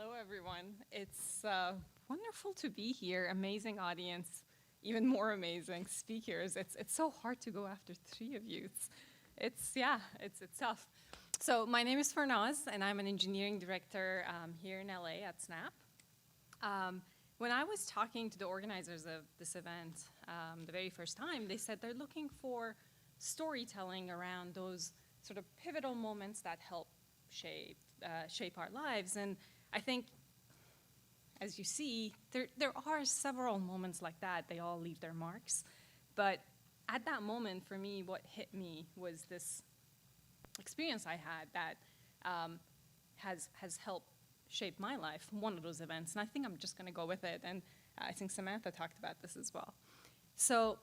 Hello, everyone. It's wonderful to be here. Amazing audience, even more amazing speakers. It's so hard to go after three of you. It's tough. So my name is Farnaz, and I'm an engineering director here in LA at Snap. When I was talking to the organizers of this event the very first time, they said they're looking for storytelling around those sort of pivotal moments that help shape our lives. And I think, as you see, there are several moments like that. They all leave their marks. But at that moment, for me, what hit me was this experience I had that has helped shape my life, one of those events. And I think I'm just going to go with it. And I think Samantha talked about this as well. So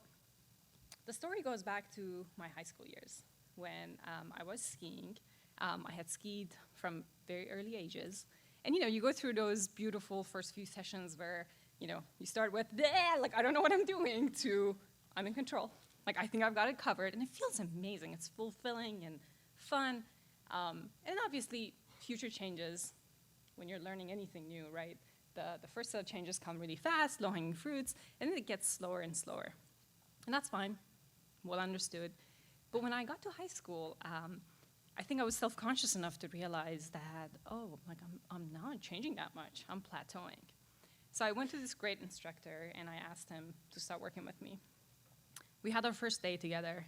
the story goes back to my high school years when I was skiing. I had skied from very early ages. And, you go through those beautiful first few sessions where, you start with, like, I don't know what I'm doing, to I'm in control. Like, I think I've got it covered. And it feels amazing. It's fulfilling and fun. And obviously, future changes when you're learning anything new, right? The first set of changes come really fast, low-hanging fruits, and then it gets slower and slower. And that's fine, well understood. But when I got to high school, I think I was self-conscious enough to realize that, I'm not changing that much. I'm plateauing. So I went to this great instructor, and I asked him to start working with me. We had our first day together,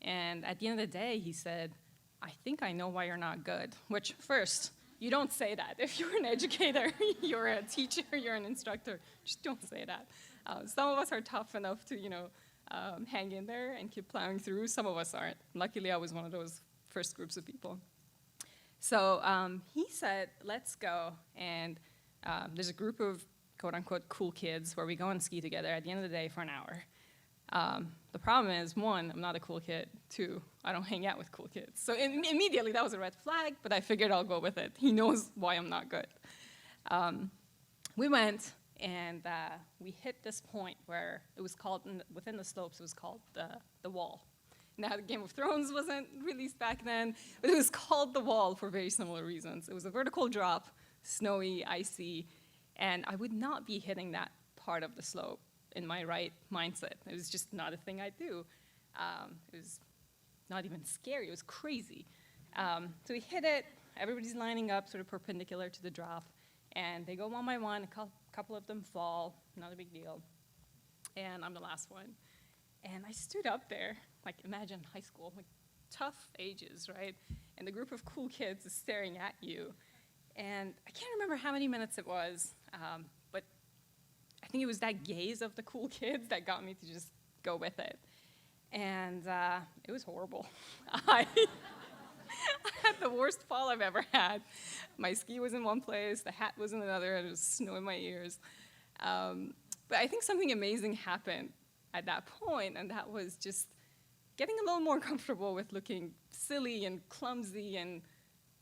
and at the end of the day, he said, I think I know why you're not good, which, first, you don't say that. If you're an educator, you're a teacher, you're an instructor, just don't say that. Some of us are tough enough to, hang in there and keep plowing through. Some of us aren't. Luckily, I was one of those first groups of people. So he said, let's go. And there's a group of quote-unquote cool kids where we go and ski together at the end of the day for an hour. The problem is, one, I'm not a cool kid. Two, I don't hang out with cool kids. So immediately that was a red flag, but I figured I'll go with it. He knows why I'm not good. We went, and we hit this point where it was called, within the slopes, it was called the wall. Now, Game of Thrones wasn't released back then, but it was called the wall for very similar reasons. It was a vertical drop, snowy, icy, and I would not be hitting that part of the slope in my right mindset. It was just not a thing I do. It was not even scary, it was crazy. So we hit it, everybody's lining up sort of perpendicular to the drop, and they go one by one, a couple of them fall, not a big deal, and I'm the last one. And I stood up there, like imagine high school, like tough ages, right? And the group of cool kids is staring at you. And I can't remember how many minutes it was, but I think it was that gaze of the cool kids that got me to just go with it. And it was horrible. I had the worst fall I've ever had. My ski was in one place, the hat was in another, and there was snow in my ears. But I think something amazing happened at that point, and that was just getting a little more comfortable with looking silly and clumsy and,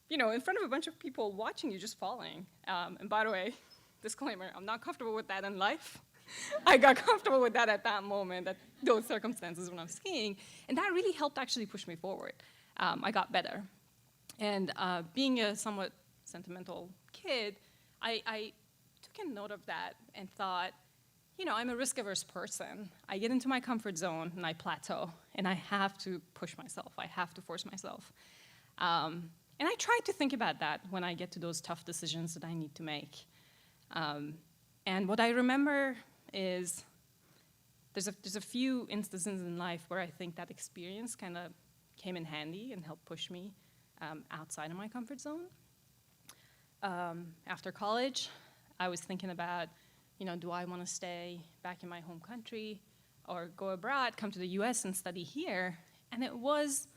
in front of a bunch of people watching you just falling. And by the way, disclaimer, I'm not comfortable with that in life. I got comfortable with that at that moment, at those circumstances when I'm skiing, and that really helped actually push me forward. I got better. And being a somewhat sentimental kid, I took a note of that and thought, I'm a risk-averse person. I get into my comfort zone and I plateau, and I have to push myself. I have to force myself. And I try to think about that when I get to those tough decisions that I need to make. And what I remember is there's a few instances in life where I think that experience kind of came in handy and helped push me outside of my comfort zone. After college, I was thinking about, do I want to stay back in my home country or go abroad, come to the US and study here? And it was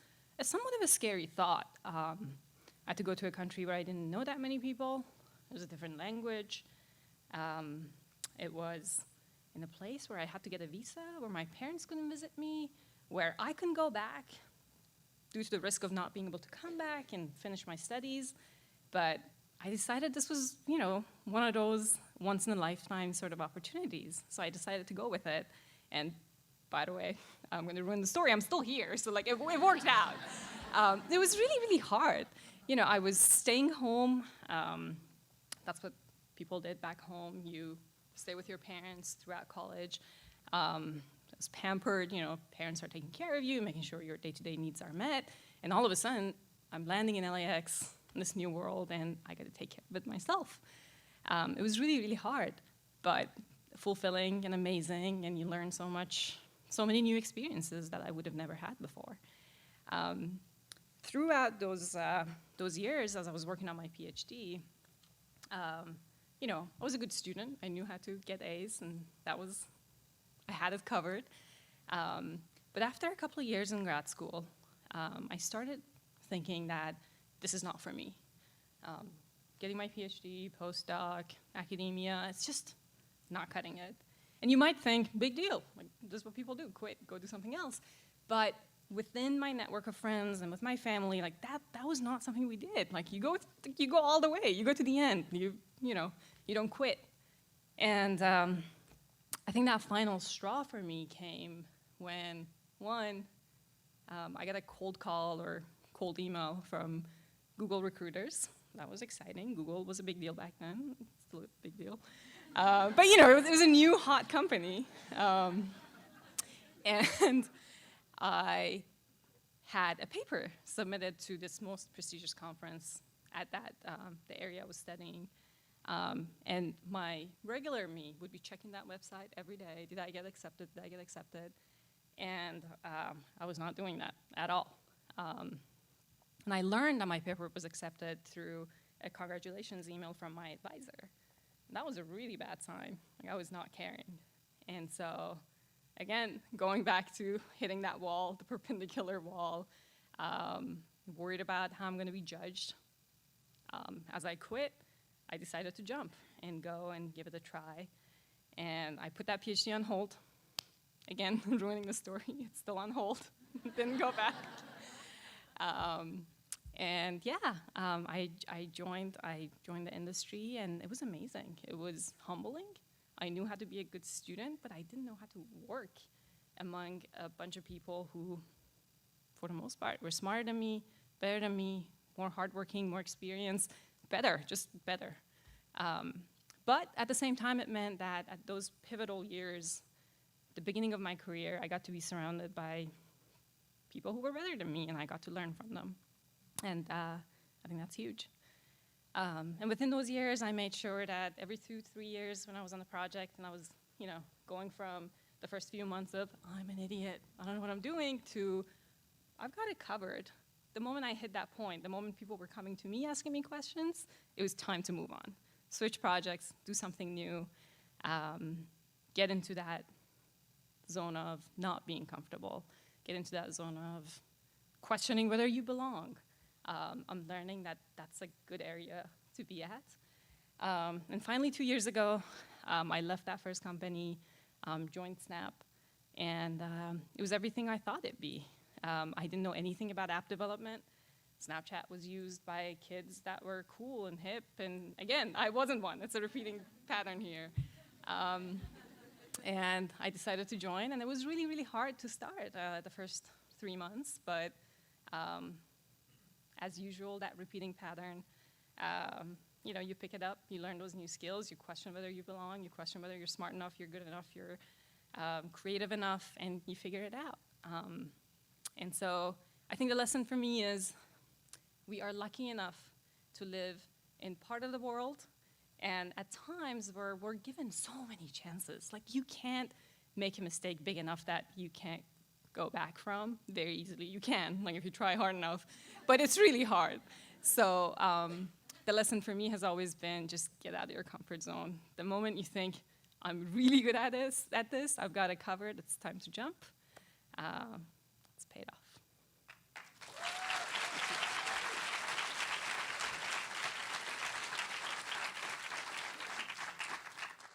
somewhat of a scary thought. I had to go to a country where I didn't know that many people. It was a different language. It was in a place where I had to get a visa, where my parents couldn't visit me, where I couldn't go back due to the risk of not being able to come back and finish my studies. But I decided this was, one of those once-in-a-lifetime sort of opportunities. So I decided to go with it. And by the way, I'm going to ruin the story. I'm still here, so it worked out. It was really, really hard. I was staying home. That's what people did back home. You stay with your parents throughout college. It's pampered, parents are taking care of you, making sure your day-to-day needs are met. And all of a sudden, I'm landing in LAX in this new world, and I got to take care of it myself. It was really, really hard, but fulfilling and amazing, and you learn so much, so many new experiences that I would have never had before. Throughout those years, as I was working on my PhD, I was a good student. I knew how to get A's, and I had it covered. But after a couple of years in grad school, I started thinking that this is not for me. Getting my PhD, postdoc, academia, it's just not cutting it. And you might think, big deal, like this is what people do, quit, go do something else. But within my network of friends and with my family, like that was not something we did. Like you go all the way, you go to the end, you don't quit. And I think that final straw for me came when, I got a cold call or cold email from Google recruiters. That was exciting. Google was a big deal back then. It's still a big deal. But it was a new hot company. And I had a paper submitted to this most prestigious conference at the area I was studying. And my regular me would be checking that website every day. Did I get accepted? Did I get accepted? And I was not doing that at all. And I learned that my paper was accepted through a congratulations email from my advisor. And that was a really bad sign. Like I was not caring. And so, again, going back to hitting that wall, the perpendicular wall, worried about how I'm going to be judged. As I quit, I decided to jump and go and give it a try. And I put that PhD on hold. Again, ruining the story, it's still on hold. Didn't go back. I joined the industry, and it was amazing. It was humbling. I knew how to be a good student, but I didn't know how to work among a bunch of people who, for the most part, were smarter than me, better than me, more hardworking, more experienced, just better. But at the same time, it meant that at those pivotal years, the beginning of my career, I got to be surrounded by people who were better than me, and I got to learn from them. And I think that's huge. And within those years, I made sure that every 2-3 years when I was on the project and I was, going from the first few months of, I'm an idiot, I don't know what I'm doing, to I've got it covered. The moment I hit that point, the moment people were coming to me asking me questions, it was time to move on. Switch projects, do something new, get into that zone of not being comfortable, get into that zone of questioning whether you belong. I'm learning that that's a good area to be at. And finally, 2 years ago, I left that first company, joined Snap, and it was everything I thought it'd be. I didn't know anything about app development. Snapchat was used by kids that were cool and hip, and again, I wasn't one. It's a repeating pattern here. And I decided to join, and it was really, really hard to start the first 3 months, but as usual, that repeating pattern, you pick it up, you learn those new skills, you question whether you belong, you question whether you're smart enough, you're good enough, you're creative enough, and you figure it out. And so I think the lesson for me is we are lucky enough to live in part of the world, and at times we're given so many chances. Like you can't make a mistake big enough that you can't go back from very easily. You can, like if you try hard enough, but it's really hard. So the lesson for me has always been just get out of your comfort zone. The moment you think, I'm really good at this, I've got it covered, it's time to jump.